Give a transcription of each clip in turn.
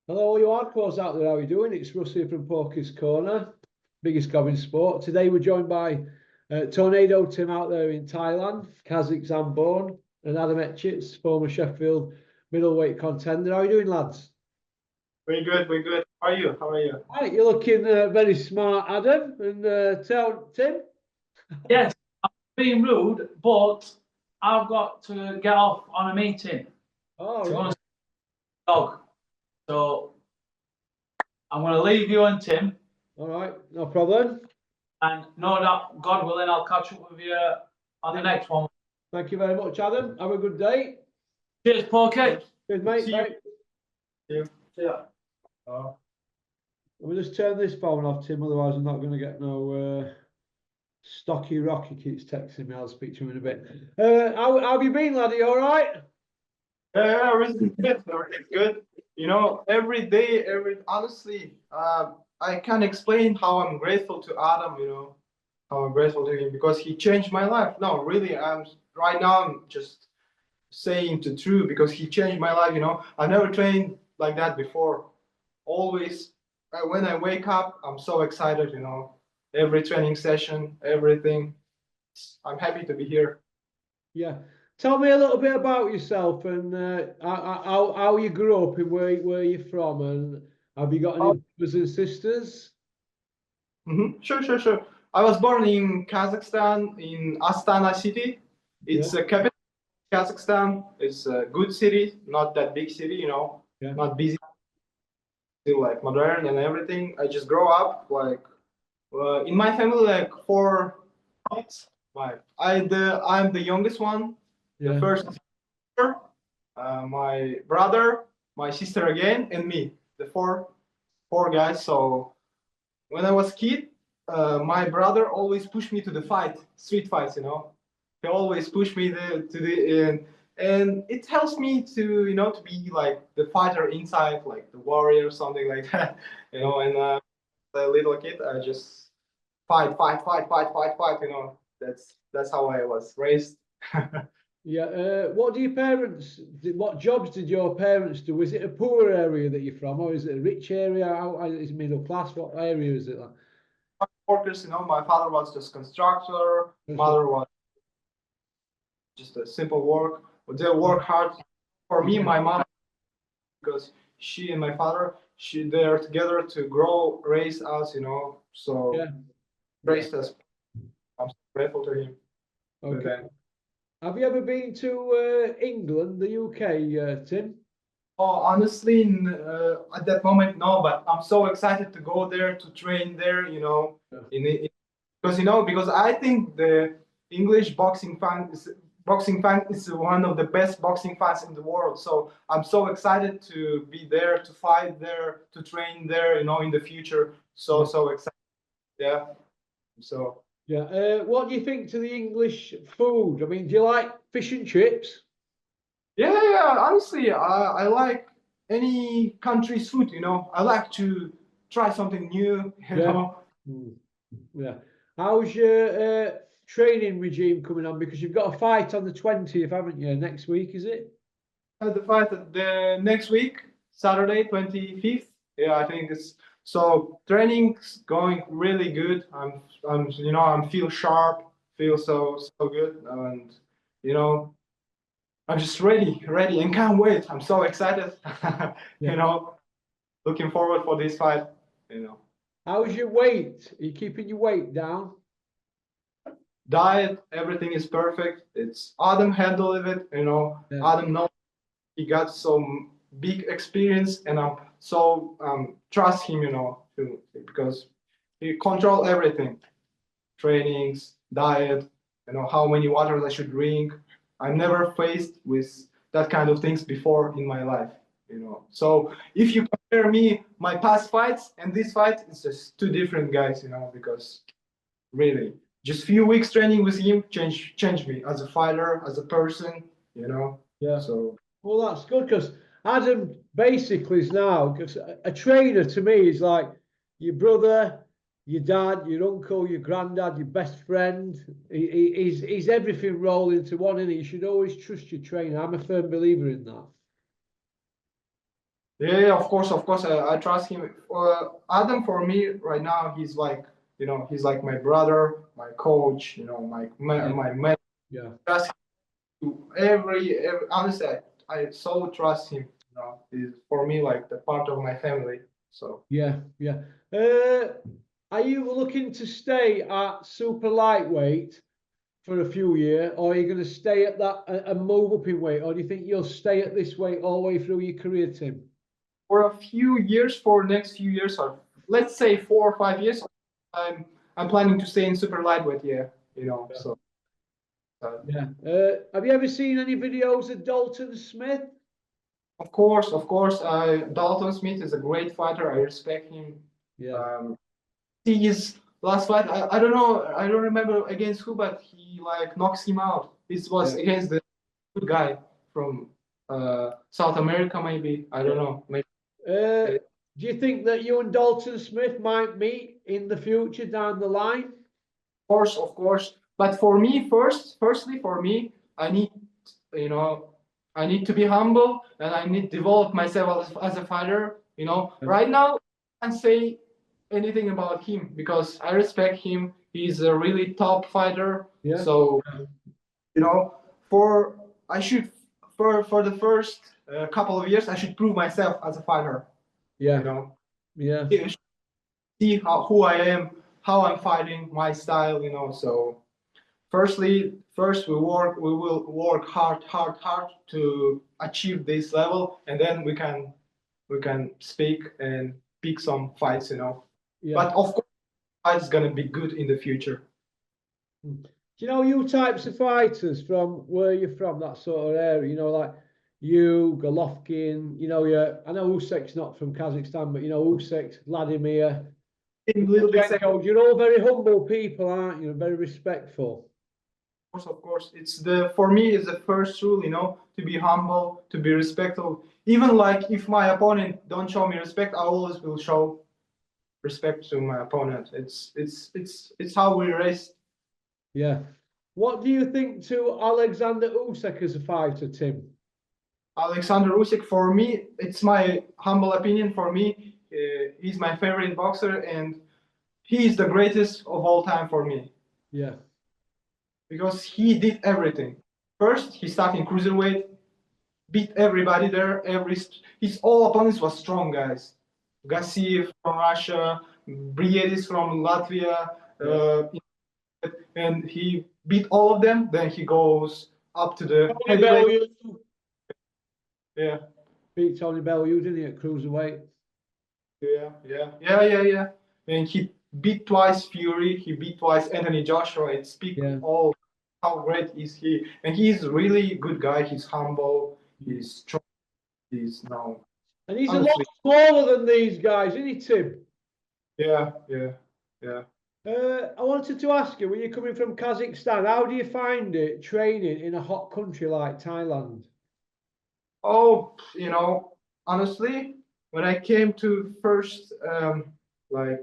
Hello, all you hardcores out there. How are you doing? It's Russ here from Porky's Corner, biggest gob in sport. Today we're joined by Tornado Tim out there in Thailand, Kazakhstan born, and Adam Etches, former Sheffield middleweight contender. How are you doing, lads? We're good. We're good. How are you? How are you? Right, you're looking very smart, Adam. And tell Tim. Yes, I'm being rude, but I've got to get off on a meeting Oh, to go and right. see the dog. So I'm going to leave you and Tim, All right, no problem. and no doubt, God willing, I'll catch up with you on the next one. Thank you very much, Adam. Have a good day. Cheers, Porky. Good, mate. See you. Bye. See ya. Let me just turn this phone off, Tim. Otherwise, I'm not going to get no. Stocky Rocky keeps texting me. I'll speak to him in a bit. How have you been, laddie? All right? Yeah, everything's good. Everything's good. Every day, honestly, I can't explain how I'm grateful to Adam. How I'm grateful to him because he changed my life. No, really, right now. I'm just saying the truth because he changed my life. I never trained like that before. Always, when I wake up, I'm so excited. Every training session, everything. I'm happy to be here. Yeah. Tell me a little bit about yourself and how you grew up and where you're from, and have you got any Oh, brothers and sisters? Sure, sure, sure. I was born in Kazakhstan, in Astana city. Yeah. It's a capital of Kazakhstan. It's a good city, not that big city, Yeah. not busy, still like modern and everything. I just grow up like in my family, like four kids. I'm the youngest one, the Yeah. first sister, my brother, my sister again, and me. The four guys. So when I was kid, my brother always pushed me to the street fights. He always pushed me to the and it helps me to to be like the fighter inside, like the warrior, something like that. And the little kid, I just fight, fight, fight, fight, fight, fight. That's how I was raised. Yeah. What do your parents? What jobs did your parents do? Was it a poor area that you're from, or is it a rich area? How is it middle class? What area is it like? Workers, my father was just constructor, mother was just a simple work. But they work hard. For me, my mom, because she and my father, they're together to grow, raise us, so Yeah. raised us. I'm so grateful to him for Okay. that. Have you ever been to England, the UK, Tim? Oh, honestly, at that moment, no, but I'm so excited to go there to train there, Yeah. because because I think the English boxing fan is one of the best boxing fans in the world. So I'm so excited to be there, to fight there, to train there, in the future. So Yeah. so excited. Yeah. So Yeah. What do you think to the English food? I mean, do you like fish and chips? yeah, yeah. Honestly, I like any country's food. I like to try something new. You Yeah. know. Mm. Yeah. How's your training regime coming on? Because you've got a fight on the 20th, haven't you? Next week, is it? The fight the next week, Saturday, 25th. Yeah, I think it's so training's going really good. I'm feel sharp, feel so good, and you know, I'm just ready, and can't wait. I'm so excited. Yeah. you know, Looking forward for this fight. You know, How's your weight? Are you keeping your weight down? Diet, everything is perfect. It's Adam handled it. Yeah. Adam knows. He got some big experience, and I'm so trust him, because he control everything, trainings, diet, how many waters I should drink. I never faced with that kind of things before in my life. So if you compare me, my past fights and this fight, it's just two different guys, because really, just few weeks training with him changed me as a fighter, as a person. Yeah. So Well, that's good because Adam basically is now because a trainer to me is like your brother, your dad, your uncle, your granddad, your best friend. He's everything rolled into one, and you should always trust your trainer. I'm a firm believer in that. Yeah, of course, of course. I trust him. Adam, for me right now, he's like, he's like my brother, my coach, Yeah. my man. Yeah. Trust him to every honestly, I so trust him. He's for me like the part of my family. So Yeah. Yeah. Uh, are you looking to stay at super lightweight for a few years, or are you going to stay at that and move up in weight, or do you think you'll stay at this weight all the way through your career, Tim? for a few years, for next few years, or let's say 4 or 5 years, I'm I'm planning to stay in super lightweight. Yeah, Yeah. so. Yeah. Have you ever seen any videos of Dalton Smith? Of course, of course. Dalton Smith is a great fighter. I respect him. Yeah. Um, his last fight, I don't know, I don't remember against who, but he like knocks him out. This was Yeah. against the good guy from South America, maybe. I don't know. Maybe. Do you think that you and Dalton Smith might meet in the future down the line? Of course, of course. But for me, firstly, for me, I need, you know, I need to be humble and I need to develop myself as a fighter. Right now, I can't say anything about him because I respect him. He's a really top fighter. Yeah. So, you know, for I should for the first couple of years, I should prove myself as a fighter. Yeah. You know, Yeah. see who I am, how I'm fighting, my style. So. First we will work hard to achieve this level, and then we can speak and pick some fights. Yeah. But of course, fights gonna be good in the future. Do you know you types of fighters from where you're from, that sort of area? Like you, Golovkin. Yeah. I know Usyk's not from Kazakhstan, but Usyk, Vladimir, A little bit second, Lomachenko. You're all very humble people, aren't you? Very respectful. of course. For me it's the first rule, to be humble, to be respectful. Even like if my opponent don't show me respect, I always will show respect to my opponent. It's how we raise. Yeah. What do you think to Alexander Usyk as a fighter, Tim? Alexander Usyk, for me, it's my humble opinion. For me, he's my favorite boxer, and he is the greatest of all time for me Yeah. because he did everything. First, he started in cruiserweight, beat everybody there. His all opponents was strong guys. Gassiev from Russia, Briedis from Latvia, and he beat all of them. Then he goes up to the Tony heavyweight. Bellew. Yeah. Beat Tony Bellew, didn't he, at cruiserweight? Yeah. And he beat twice Fury. He beat twice Anthony Joshua. It speaks all how great is he. And he's really good guy. He's humble. He's strong. He's no. And he's Honestly. a lot smaller than these guys, isn't he, Tim? Yeah. I wanted to ask you, when you're coming from Kazakhstan, how do you find it training in a hot country like Thailand? Oh, honestly, when I came to first, like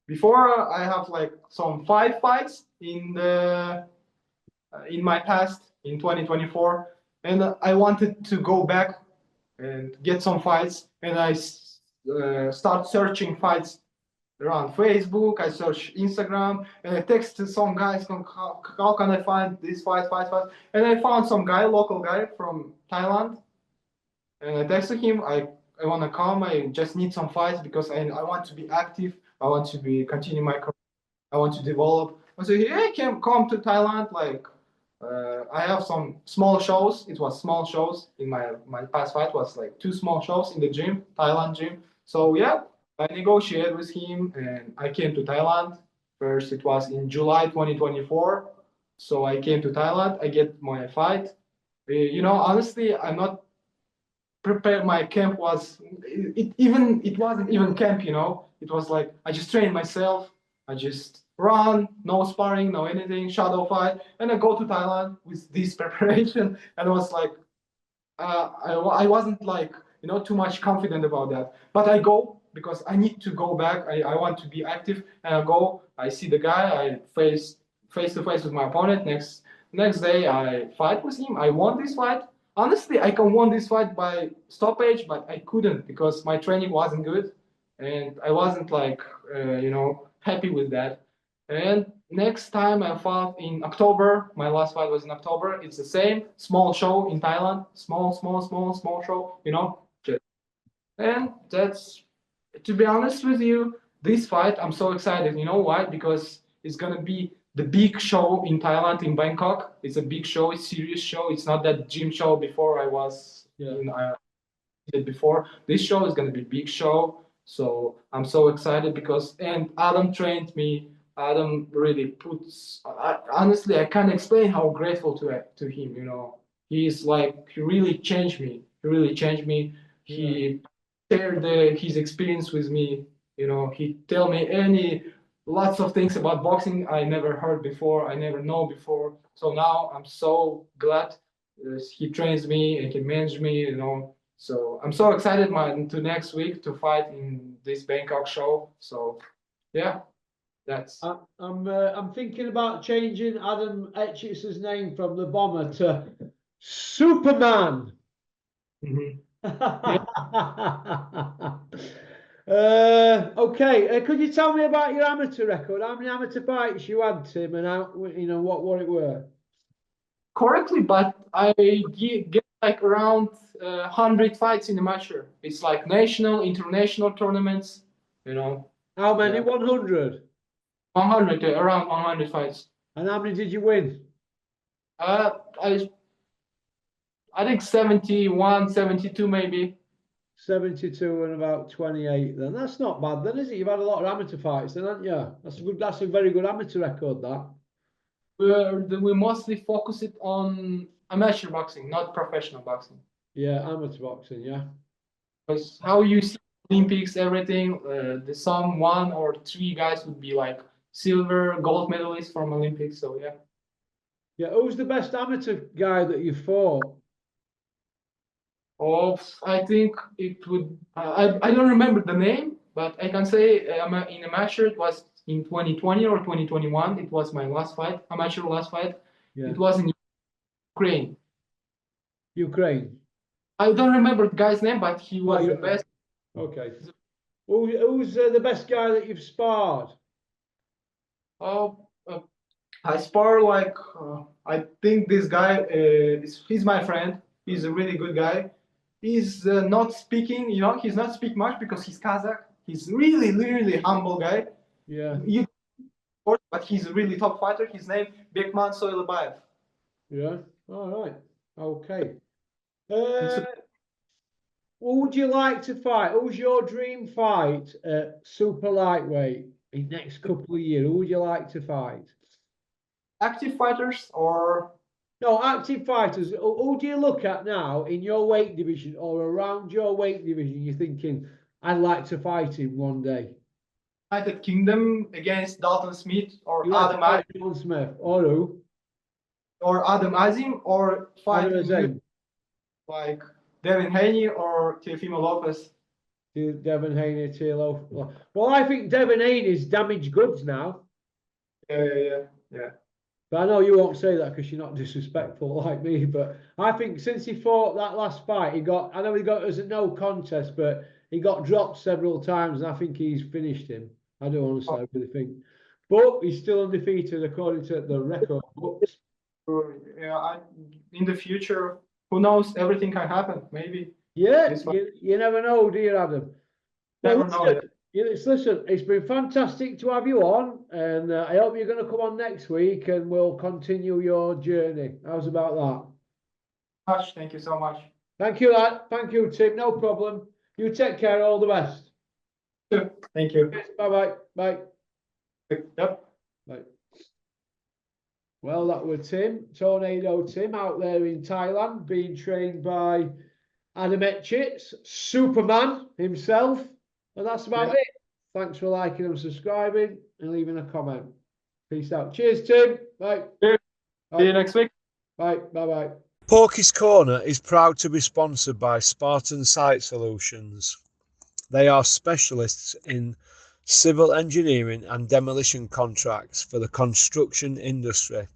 before, I have like some 5 fights in my past in 2024, and I wanted to go back and get some fights, and I start searching fights around Facebook. I search Instagram, and I text to some guys, how can I find these fights, and I found some guy, local guy from Thailand. And I texted him, I want to come. I just need some fights because I want to be active. I want to continue my career. I want to develop. I said, hey, come to Thailand. Like, I have some small shows. It was small shows in my past fight was like 2 small shows in the gym, Thailand gym. So yeah, I negotiated with him and I came to Thailand. First, it was in July 2024. So I came to Thailand. I get my fight. Honestly, I'm not prepared. My camp was it wasn't even camp. It was like I just trained myself. I just run, no sparring, no anything, shadow fight, and I go to Thailand with this preparation. And I was like, I wasn't like too much confident about that, but I go because I need to go back. I want to be active, and I go. I see the guy. I face to face with my opponent. Next day, I fight with him. I won this fight. honestly, I can won this fight by stoppage, but I couldn't because my training wasn't good, and I wasn't like happy with that. And next time I fought in October. My last fight was in October. It's the same small show in Thailand. Small show. And that's, to be honest with you, this fight I'm so excited. You know why? Because it's gonna be the big show in Thailand, in Bangkok. It's a big show. It's a serious show. It's not that gym show before I was did before. This show is gonna be big show. So I'm so excited because and Adam trained me. Adam really puts. Honestly, I can't explain how grateful to him. He's like he really changed me. He really changed me. He shared his experience with me. He tell me lots of things about boxing I never heard before, I never know before. So now I'm so glad he trains me and he manages me. So I'm so excited to next week to fight in this Bangkok show. So yeah, that's. I'm thinking about changing Adam Etches' name from the Bomber to Superman. Mhm. Okay, could you tell me about your amateur record? How many amateur fights you had, Tim, and how what it were? Correctly, but I get like around 100 fights in a amateur. It's like national, international tournaments. How many? Yeah. 100. 100, around 100 fights. And how many did you win? I think 71, 72 maybe. 72 and about 28 then. That's not bad then, is it? You've had a lot of amateur fights then, haven't you? That's a very good amateur record, that. We mostly focus it on amateur boxing, not professional boxing. Yeah, amateur boxing, yeah. Because how you see Olympics, everything, some 1 or 3 guys would be like silver, gold medalists from Olympics. So yeah. Yeah, who's the best amateur guy that you fought? Oh, I think it would. I don't remember the name, but I can say in amateur it was in 2020 or 2021. It was my last fight, amateur last fight. Yeah. It was in Ukraine. Ukraine. I don't remember the guy's name, but he was the best. Okay. Who's the best guy that you've sparred? Oh, I spar like I think this guy he's my friend. He's a really good guy. He's not speaking, he's not speak much because he's Kazakh. He's really humble guy. Yeah. But he's a really top fighter. His name Bekman Soylubayev. Yeah. All right. Okay. Who would you like to fight? Who's your dream fight at super lightweight in the next couple of years? Who would you like to fight? Active fighters or no active fighters? Who do you look at now in your weight division or around your weight division? You're thinking, I'd like to fight him one day. United Kingdom against Dalton Smith or Adam Dalton Smith or who? Or Adam Azim or fighting like Devin Haney or Teofimo Lopez. Devin Haney, Teofimo. Well, I think Devin Haney is damaged goods now. Yeah. But I know you won't say that because you're not disrespectful like me. But I think since he fought that last fight, I know he got as a no contest, but he got dropped several times, and I think he's finished him. I don't honestly, I really think. But he's still undefeated according to the record books. Yeah, in the future, who knows? Everything can happen. Maybe. Yeah, you never know, do you, Adam? Never know. Listen, it's been fantastic to have you on, and I hope you're going to come on next week, and we'll continue your journey. How's about that? Thank you so much. Thank you, lad. Thank you, Tim. No problem. You take care. All the best. Thank you. Bye. Bye. Yep. Bye. Well, that was Tim, Tornado Tim, out there in Thailand, being trained by Adam Etches, Superman himself. And that's about it. Thanks for liking and subscribing and leaving a comment. Peace out. Cheers, Tim. Bye. Cheers. See you next week. Bye. Bye. Porky's Corner is proud to be sponsored by Spartan Site Solutions. They are specialists in civil engineering and demolition contracts for the construction industry.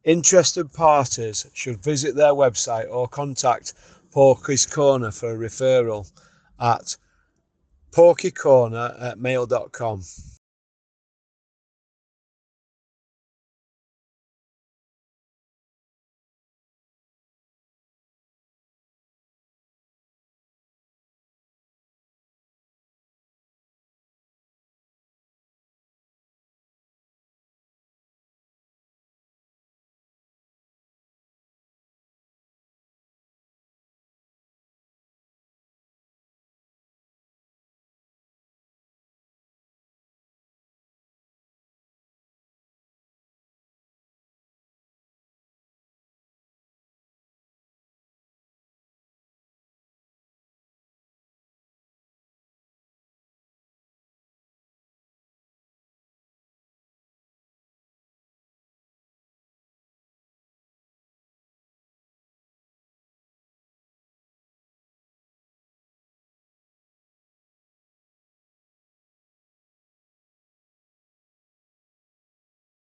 Interested parties should visit their website or contact Porky's Corner for a referral at porkycorner@mail.com.